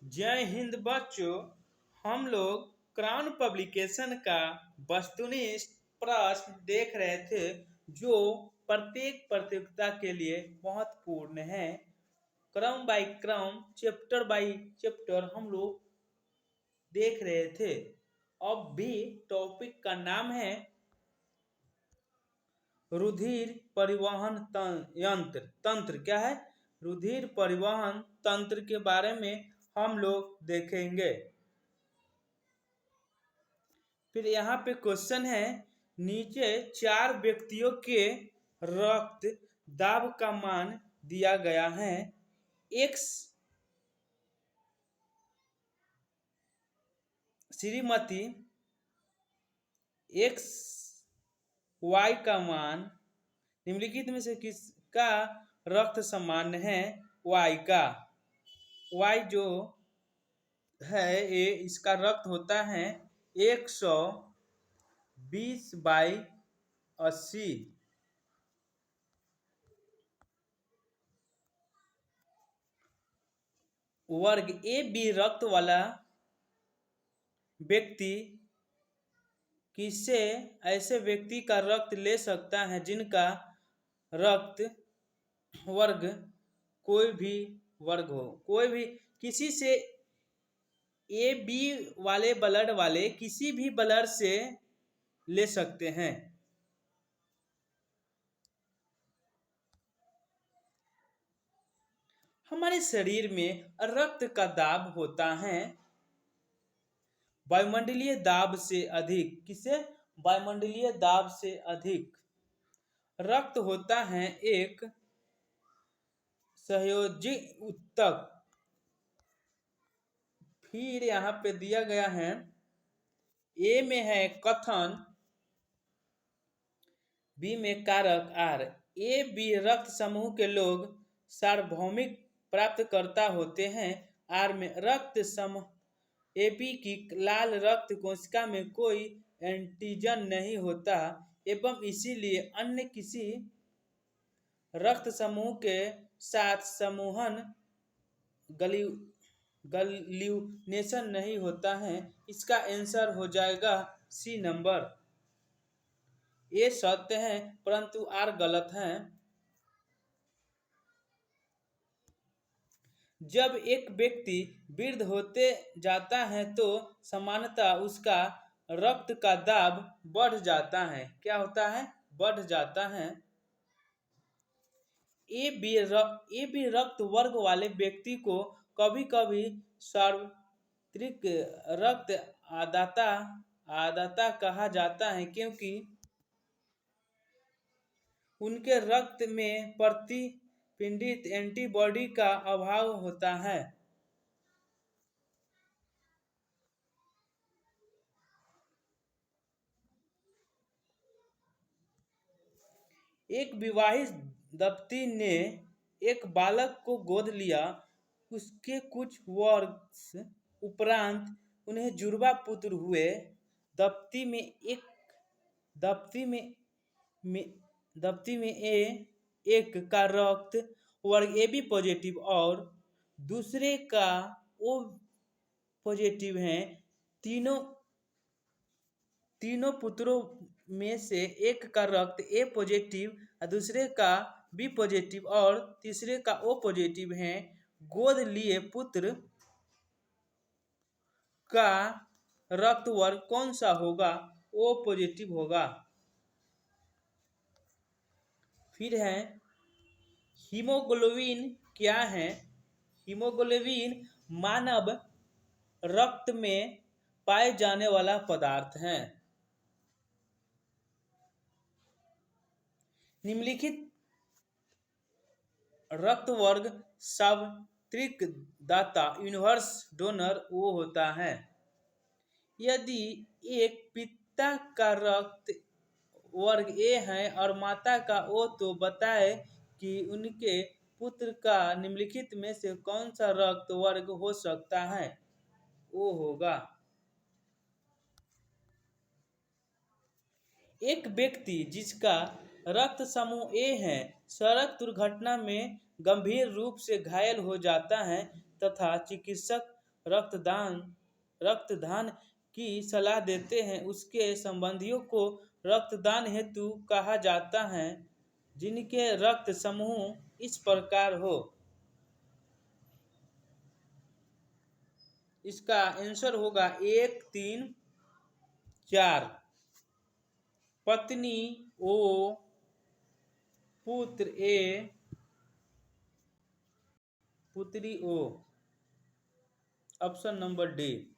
जय हिंद बच्चों। हम लोग क्राउन पब्लिकेशन का वस्तुनिष्ठ प्रश्न देख रहे थे जो प्रत्येक प्रतियोगिता के लिए महत्वपूर्ण है। क्रम बाय क्रम, चैप्टर बाय चैप्टर हम लोग देख रहे थे। अब भी टॉपिक का नाम है रुधिर परिवहन यंत्र तंत्र। क्या है? रुधिर परिवहन तंत्र के बारे में हम लोग देखेंगे। फिर यहाँ पे क्वेश्चन है, नीचे 4 व्यक्तियों के रक्त दाब का मान दिया गया है। एक्स श्रीमती एक्स वाई का मान निम्नलिखित में से किसका रक्त सामान्य है? वाई का। वाई जो है ये इसका रक्त होता है 120/80। वर्ग ए बी रक्त वाला व्यक्ति किसे ऐसे व्यक्ति का रक्त ले सकता है जिनका रक्त वर्ग कोई भी वर्ग हो, कोई भी किसी से ए बी वाले ब्लड वाले किसी भी ब्लड से ले सकते हैं। हमारे शरीर में रक्त का दाब होता है वायुमंडलीय दाब से अधिक। किसे? वायुमंडलीय दाब से अधिक। रक्त होता है एक सहयोजी ऊतक। फिर यहाँ पे दिया गया है, ए में है कथन, बी में कारक आर। ए बी रक्त समूह के लोग सार्वभौमिक प्राप्तकर्ता होते हैं। आर में रक्त समूह ए बी की लाल रक्त कोशिका में कोई एंटीजन नहीं होता एवं इसीलिए अन्य किसी रक्त समूह के साथ समूहन गल्यूनेशन नहीं होता है। इसका आंसर हो जाएगा सी नंबर। ये सत्य है परंतु आर गलत है। जब एक व्यक्ति वृद्ध होते जाता है तो सामान्यतः उसका रक्त का दाब बढ़ जाता है। क्या होता है? बढ़ जाता है। ए बी रक्त वर्ग वाले व्यक्ति को कभी कभी सार्वत्रिक रक्त आदाता कहा जाता है क्योंकि उनके रक्त में प्रतिपिंडित एंटीबॉडी का अभाव होता है। एक विवाहित दंपति ने एक बालक को गोद लिया। उसके कुछ वर्ष उपरांत उन्हें जुड़वा पुत्र हुए। दंपति में एक का रक्त वर्ग ए बी पॉजिटिव और दूसरे का ओ पॉजिटिव है। तीनों पुत्रों में से एक का रक्त ए पॉजिटिव, दूसरे का बी पॉजिटिव और तीसरे का ओ पॉजिटिव है। गोद लिए पुत्र का रक्त वर्ग कौन सा होगा? ओ पॉजिटिव होगा। फिर है, हीमोग्लोबिन क्या है? हीमोग्लोबिन मानव रक्त में पाए जाने वाला पदार्थ है। निम्नलिखित रक्त वर्ग सार्वत्रिक दाता यूनिवर्स डोनर वो होता है। यदि एक पिता का रक्त वर्ग ए है और माता का ओ तो बताए कि उनके पुत्र का निम्नलिखित में से कौन सा रक्त वर्ग हो सकता है? वो होगा। एक व्यक्ति जिसका रक्त समूह ए है सड़क दुर्घटना में गंभीर रूप से घायल हो जाता है तथा चिकित्सक रक्तदान की सलाह देते हैं उसके संबंधियों को रक्तदान हेतु कहा जाता है जिनके रक्त समूह इस प्रकार हो। इसका आंसर होगा 1, 3, 4। पत्नी ओ, पुत्र ए, पुत्री ओ। Option number D.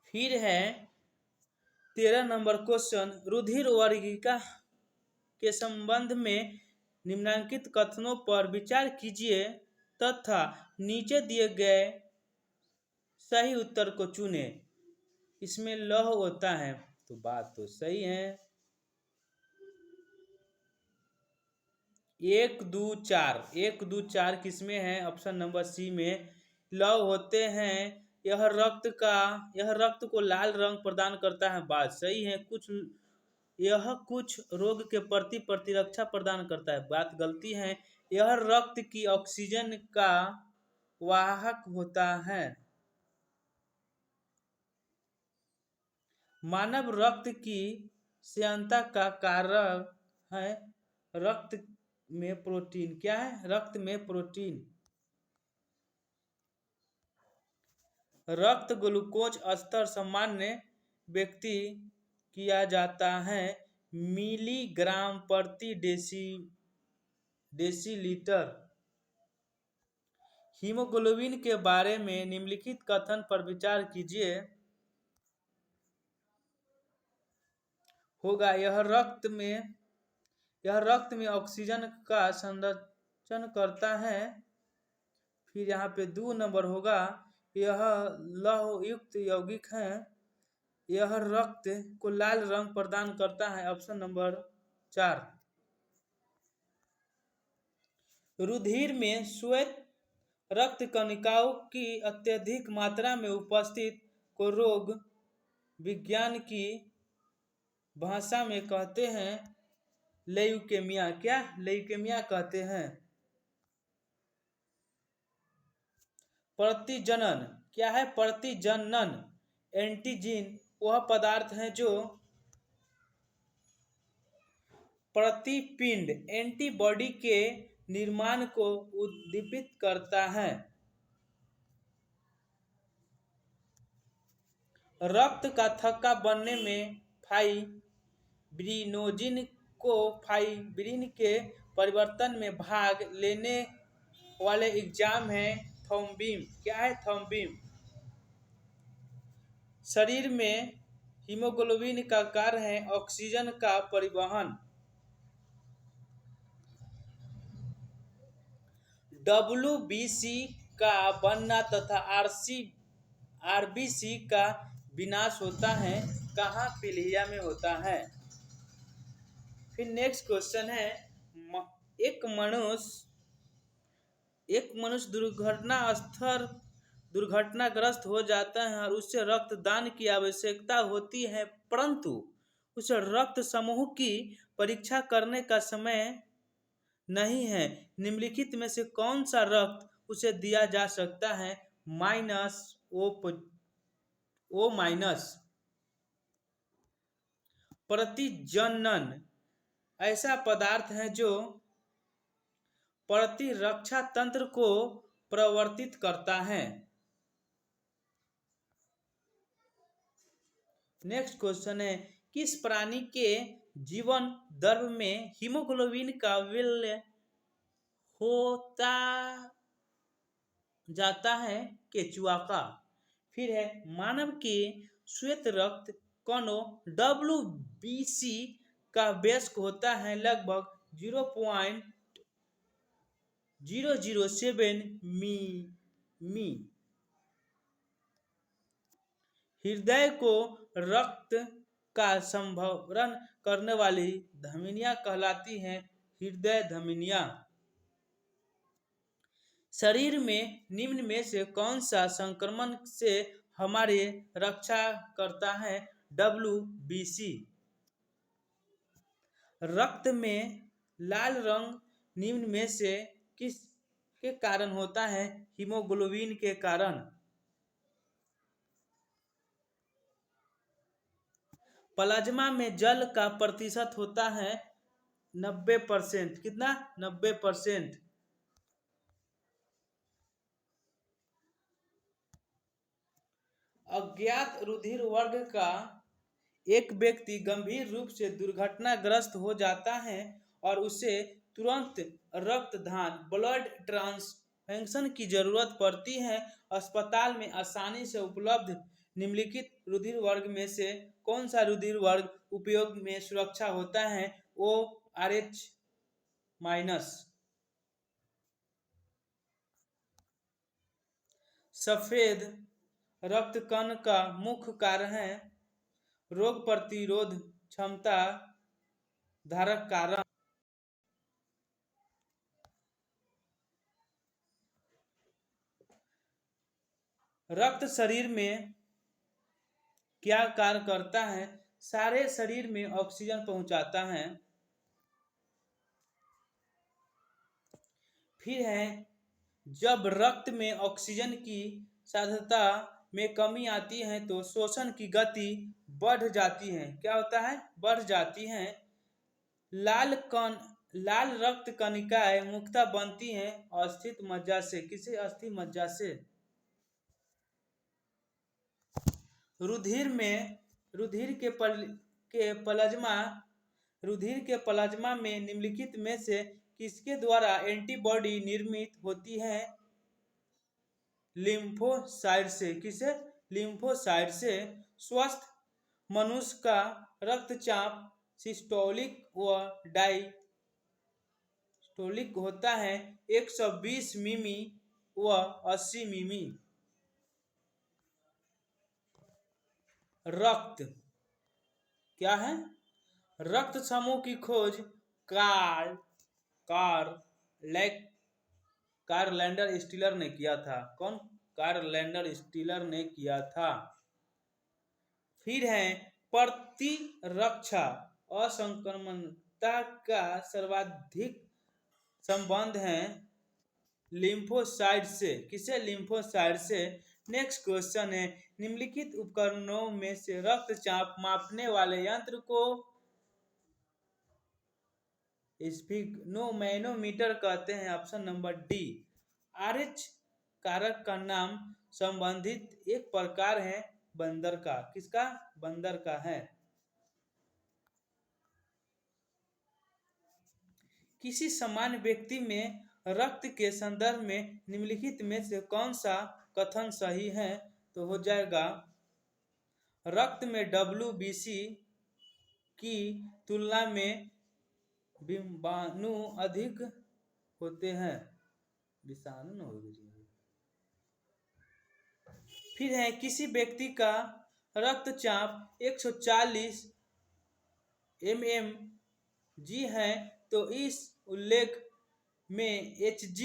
फिर है 13 नंबर क्वेश्चन, रुधिर वर्गिका के संबंध में निम्नलिखित कथनों पर विचार कीजिए तथा नीचे दिए गए सही उत्तर को चुने। इसमें लौह होता है, तो बात तो सही है। 1, 2, 4, 1, 2, 4 किसमें है? ऑप्शन नंबर सी में लौह होते हैं। यह रक्त को लाल रंग प्रदान करता है, बात सही है। यह कुछ रोग के प्रति प्रतिरक्षा प्रदान करता है, बात गलती है। यह रक्त की ऑक्सीजन का वाहक होता है। मानव रक्त की श्यानता का कारण है रक्त में प्रोटीन। क्या है? रक्त में प्रोटीन। रक्त ग्लूकोज स्तर सामान्य व्यक्ति किया जाता है मिलीग्राम प्रति डेसीलीटर। हीमोग्लोबिन के बारे में निम्नलिखित कथन पर विचार कीजिए। होगा यह रक्त में ऑक्सीजन का संरक्षण करता है। फिर यहाँ पे 2 नंबर होगा यह लौह युक्त यौगिक है। यह रक्त को लाल रंग प्रदान करता है, ऑप्शन नंबर 4। रुधिर में श्वेत रक्त कणिकाओं की अत्यधिक मात्रा में उपस्थित को रोग विज्ञान की भाषा में कहते हैं ल्यूकेमिया। क्या? ल्यूकेमिया कहते हैं। प्रतिजनन। क्या है? प्रतिजनन। एंटीजन वह पदार्थ है जो प्रतिपिंड एंटीबॉडी के निर्माण को उद्दीपित करता है। रक्त का थक्का बनने में फाइब्रिनोजिन को फाइब्रिन के परिवर्तन में भाग लेने वाले एंजाइम है थ्रोम्बिन। क्या है? थ्रोम्बिन। शरीर में हीमोग्लोबिन का कार्य है ऑक्सीजन का परिवहन। WBC का बनना तथा RBC का विनाश होता है कहाँ? पीलिया में होता है। फिर नेक्स्ट क्वेश्चन है एक मनुष्य दुर्घटनाग्रस्त हो जाता है और उसे रक्तदान की आवश्यकता होती है परंतु उसे रक्त समूह की परीक्षा करने का समय नहीं है। निम्नलिखित में से कौन सा रक्त उसे दिया जा सकता है? O-। प्रतिजनन ऐसा पदार्थ है जो प्रतिरक्षा तंत्र को प्रवर्तित करता है। नेक्स्ट क्वेश्चन है किस प्राणी के जीवन द्रव्य में हीमोग्लोबिन का विलय होता जाता है? केचुआ का। फिर है मानव के श्वेत रक्त कणों WBC का वयस्क होता है लगभग 0.007 मी। हृदय को रक्त का संभरण करने वाली धमनियां कहलाती हैं हृदय धमनियां। शरीर में निम्न में से कौन सा संक्रमण से हमारी रक्षा करता है? WBC। रक्त में लाल रंग निम्न में से किस के कारण होता है? हीमोग्लोबिन के कारण। प्लाज्मा में जल का प्रतिशत होता है 90%। कितना? 90%। अज्ञात रुधिर वर्ग का एक व्यक्ति गंभीर रूप से दुर्घटनाग्रस्त हो जाता है और उसे तुरंत रक्तदान ब्लड ट्रांसफ्यूजन की जरूरत पड़ती है। अस्पताल में आसानी से उपलब्ध निम्नलिखित रुधिर वर्ग में से कौन सा रुधिर वर्ग उपयोग में सुरक्षा होता है? O R H minus. सफेद रक्त कण का मुख्य कारण है रोग प्रतिरोध क्षमता धारक कारण। रक्त शरीर में क्या कार्य करता है? सारे शरीर में ऑक्सीजन पहुंचाता है। फिर है जब रक्त में ऑक्सीजन की सांद्रता में कमी आती है तो श्वसन की गति बढ़ जाती है। क्या होता है? बढ़ जाती है। लाल रक्त कणिकाएं मुख्यतः बनती हैं अस्थित मज्जा से। किसे? अस्थि मज्जा से। रुधिर के प्लाज्मा में निम्नलिखित में से किसके द्वारा एंटीबॉडी निर्मित होती है? लिम्फोसाइट से। किसे? लिम्फोसाइट से। स्वस्थ मनुष्य का रक्तचाप सिस्टोलिक व डायस्टोलिक होता है 120 मिमी व 80 मिमी। रक्त क्या है? रक्त समूह की खोज कार्ल लैंडर स्टीलर ने किया था। कौन? कार्ल लैंडर स्टीलर ने किया था। फिर है प्रतिरक्षा असंक्रमणता का सर्वाधिक संबंध है लिम्फोसाइट से। किसे? लिम्फोसाइट से। नेक्स्ट क्वेश्चन है निम्नलिखित उपकरणों में से रक्तचाप मापने वाले यंत्र को स्फिग्नोमैनोमीटर कहते हैं। Option number D. आरएच कारक का नाम संबंधित एक प्रकार है बंदर का। किसका? बंदर का है। किसी सामान्य व्यक्ति में रक्त के संदर्भ में निम्नलिखित में से कौन सा कथन सही है? तो हो जाएगा रक्त में WBC की तुलना में विषाणु अधिक होते हैं। विषाणु न हो। फिर है किसी व्यक्ति का रक्तचाप 140 mmHg है तो इस उल्लेख में Hg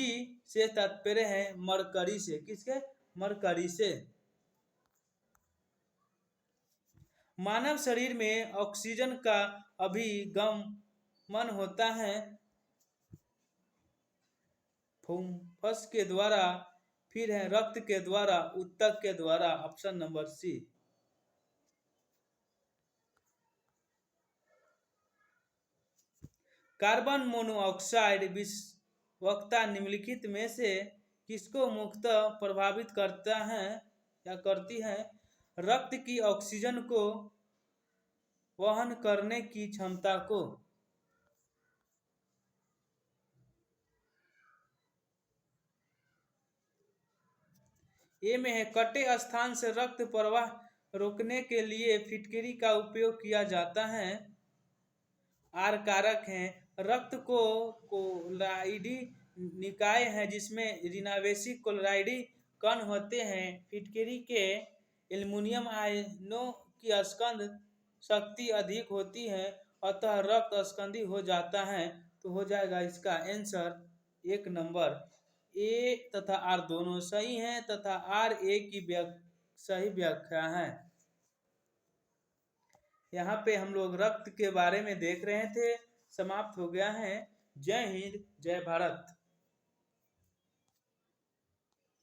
से तात्पर्य है मरकरी से। किसके? मरकरी से। मानव शरीर में ऑक्सीजन का अभिगमन होता है फुफ्फुस के द्वारा। फिर है रक्त के द्वारा, ऊतक के द्वारा। Option number C. Carbon monoxide विषवक्ता निम्नलिखित में से किसको मुख्यतः प्रभावित करता है या करती है? रक्त की ऑक्सीजन को वहन करने की क्षमता को। ए में है कटे स्थान से रक्त प्रवाह रोकने के लिए फिटकरी का उपयोग किया जाता है। आर कारक है रक्त को कोलाइडी निकाय है जिसमें रिनावेसी कोलाइडी कण होते हैं। फिटकरी के एल्युमिनियम आयनों की स्कंद शक्ति अधिक होती है अतः रक्त स्कंदी हो जाता है। तो हो जाएगा इसका आंसर 1 नंबर। ए तथा आर दोनों सही हैं तथा आर ए की सही व्याख्या है। यहाँ पे हम लोग रक्त के बारे में देख रहे थे। समाप्त हो गया है। जय हिंद, जय भारत।